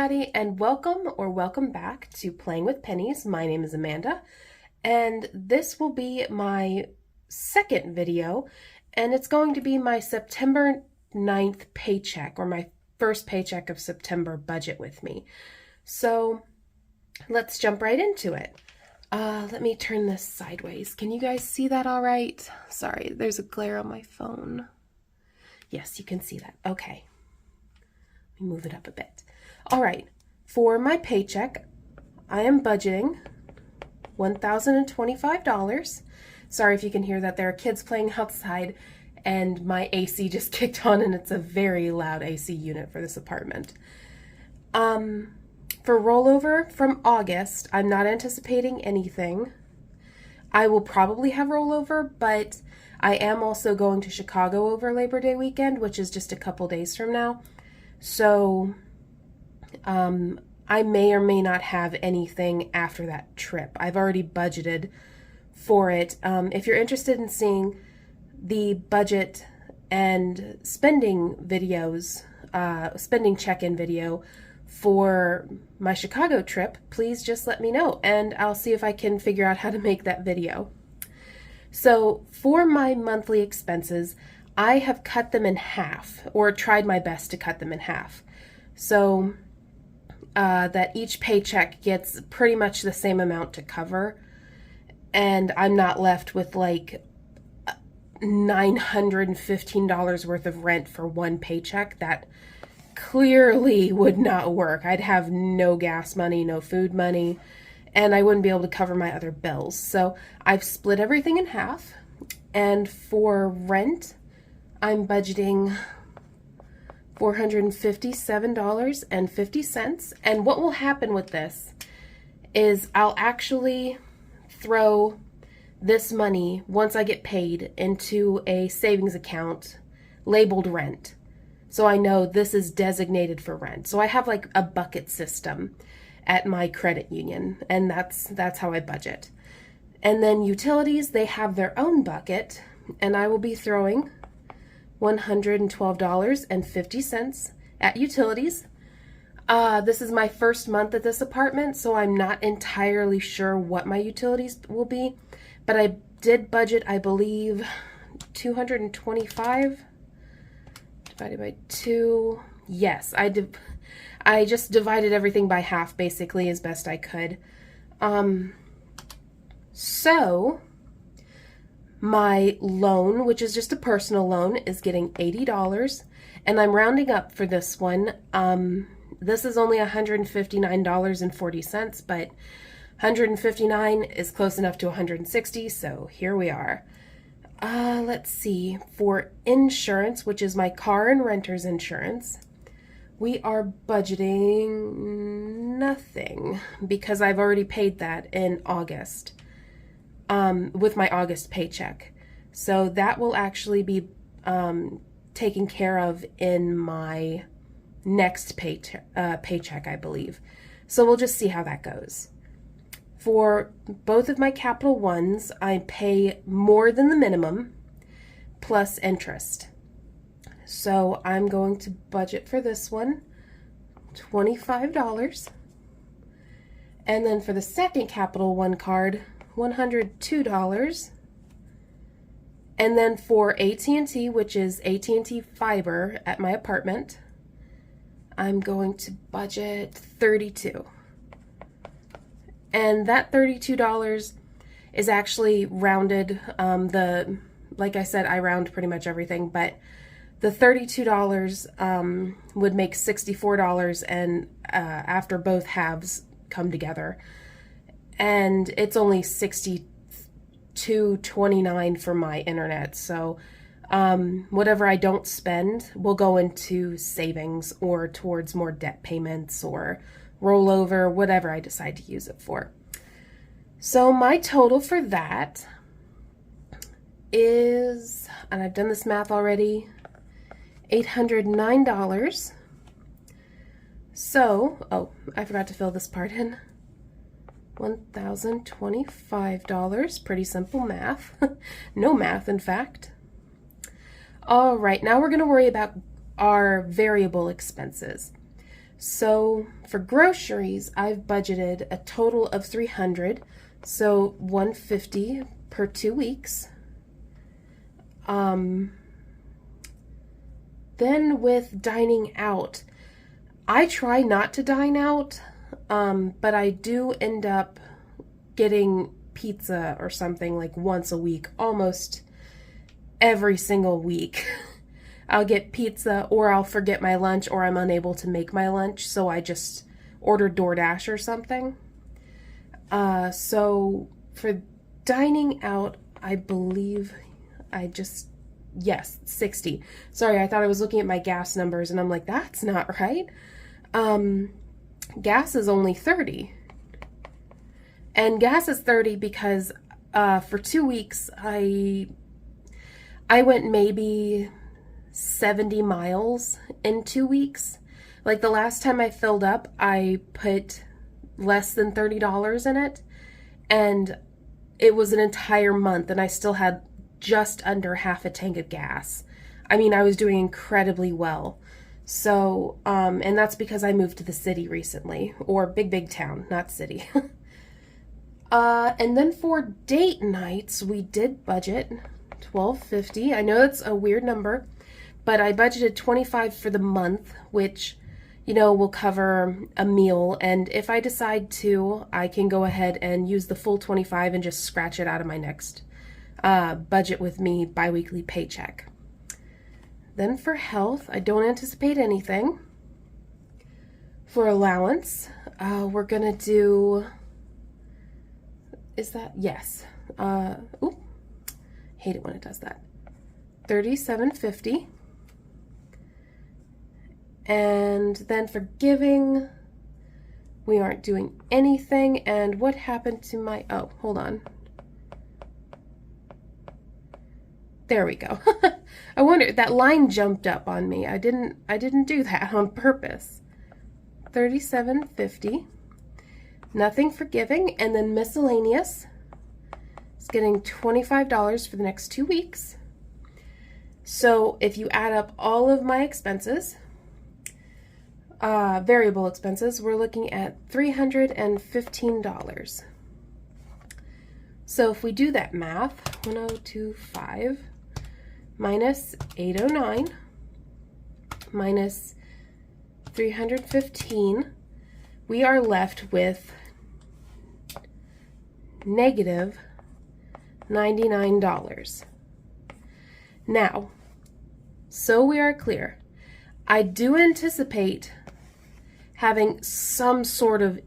everybody, and welcome back to Playing with Pennies. My name is Amanda, and this will be my second video, and it's going to be my September 9th paycheck, or my first paycheck of September budget with me. So let's jump right into it. Let me turn this sideways. Can you guys see that all right? Sorry, there's a glare on my phone. Yes, you can see that. Okay. Let me move it up a bit. All right, for my paycheck, I am budgeting $1,025. Sorry if you can hear that. There are kids playing outside, and my AC just kicked on, and it's a very loud AC unit for this apartment. For rollover from August, I'm not anticipating anything. I will probably have rollover, but I am also going to Chicago over Labor Day weekend, which is just a couple days from now. So I may or may not have anything after that trip. I've already budgeted for it. If you're interested in seeing the budget and spending videos, spending check-in video for my Chicago trip, please just let me know and I'll see if I can figure out how to make that video. So for my monthly expenses, I have cut them in half, or tried my best to cut them in half, so that each paycheck gets pretty much the same amount to cover, and I'm not left with like $915 worth of rent for one paycheck. That clearly would not work. I'd have no gas money, no food money, and I wouldn't be able to cover my other bills. So I've split everything in half, and for rent, I'm budgeting $457.50. And what will happen with this is I'll actually throw this money, once I get paid, into a savings account labeled rent. So I know this is designated for rent. So I have like a bucket system at my credit union, and that's how I budget. And then utilities, they have their own bucket, and I will be throwing $112.50 at utilities. This is my first month at this apartment, so I'm not entirely sure what my utilities will be, but I did budget, I believe, $225 divided by 2. Yes, I just divided everything by half, basically, as best I could. So my loan, which is just a personal loan, is getting $80, and I'm rounding up for this one. This is only $159.40, but 159 is close enough to 160, so here we are. Let's see, for insurance, which is my car and renter's insurance, we are budgeting nothing because I've already paid that in August. With my August paycheck. So that will actually be taken care of in my next paycheck, I believe. So we'll just see how that goes. For both of my Capital Ones, I pay more than the minimum plus interest. So I'm going to budget for this one $25. And then for the second Capital One card, $102. And then for AT&T, which is AT&T Fiber at my apartment, I'm going to budget $32. And that $32 is actually rounded. Like I said, I round pretty much everything, but the $32 would make $64 and after both halves come together. And it's only $62.29 for my internet. So whatever I don't spend will go into savings or towards more debt payments or rollover, whatever I decide to use it for. So my total for that is, and I've done this math already, $809. So, oh, I forgot to fill this part in. $1,025. Pretty simple math. No math, in fact. All right, now we're going to worry about our variable expenses. So for groceries, I've budgeted a total of $300, so $150 per 2 weeks. Then with dining out, I try not to dine out, but I do end up getting pizza or something like once a week, almost every single week. I'll get pizza, or I'll forget my lunch, or I'm unable to make my lunch, so I just order DoorDash or something. So for dining out, I believe yes, 60. Sorry, I thought I was looking at my gas numbers and I'm like, that's not right. Gas is only 30. And gas is 30 because for 2 weeks I went maybe 70 miles in 2 weeks. Like the last time I filled up, I put less than $30 in it, and it was an entire month and I still had just under half a tank of gas. I mean, I was doing incredibly well. So, and that's because I moved to the city recently, or big town, not city. And then for date nights, we did budget $12.50. I know that's a weird number, but I budgeted $25 for the month, which, you know, will cover a meal. And if I decide to, I can go ahead and use the full $25 and just scratch it out of my next budget with me biweekly paycheck. Then for health, I don't anticipate anything. For allowance, we're gonna do, is that, yes. Oop, hate it when it does that. $37.50. And then for giving, we aren't doing anything. And what happened to my, oh, hold on. There we go. I wonder, that line jumped up on me. I didn't do that on purpose. $37.50. Nothing for giving. And then miscellaneous is getting $25 for the next 2 weeks. So if you add up all of my expenses, variable expenses, we're looking at $315. So if we do that math, 1025 minus 809 minus 315, we are left with negative $99. Now, so we are clear, I do anticipate having some sort of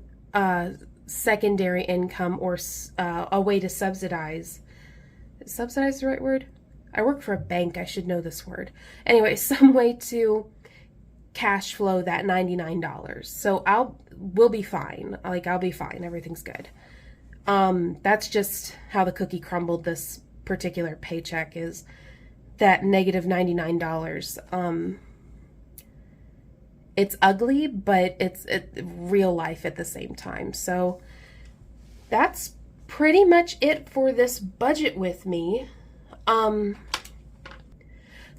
secondary income, or a way to subsidize. Is subsidize the right word? I work for a bank, I should know this word. Anyway, some way to cash flow that $99. So we'll be fine. Like, I'll be fine. Everything's good. That's just how the cookie crumbled this particular paycheck, is that negative $99. It's ugly, but it's real life at the same time. So that's pretty much it for this budget with me.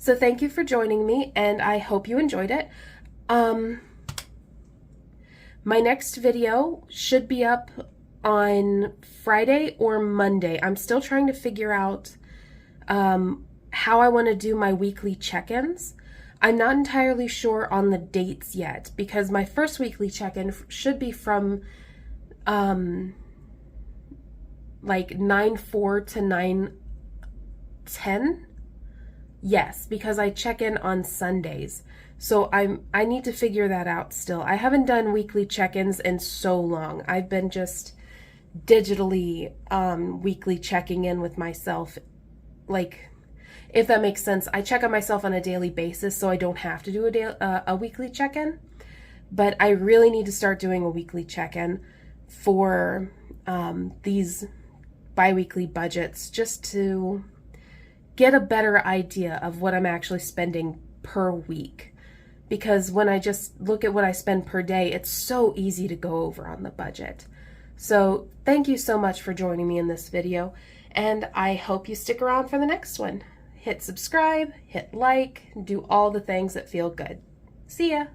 So thank you for joining me, and I hope you enjoyed it. My next video should be up on Friday or Monday. I'm still trying to figure out how I want to do my weekly check-ins. I'm not entirely sure on the dates yet, because my first weekly check-in should be from like 9/4 to 9/10. Yes, because I check in on Sundays. So I need to figure that out still. I haven't done weekly check-ins in so long. I've been just digitally weekly checking in with myself. Like, if that makes sense. I check on myself on a daily basis, so I don't have to do a weekly check-in. But I really need to start doing a weekly check-in for these bi-weekly budgets, just to get a better idea of what I'm actually spending per week. Because when I just look at what I spend per day, it's so easy to go over on the budget. So thank you so much for joining me in this video, and I hope you stick around for the next one. Hit subscribe, hit like, do all the things that feel good. See ya!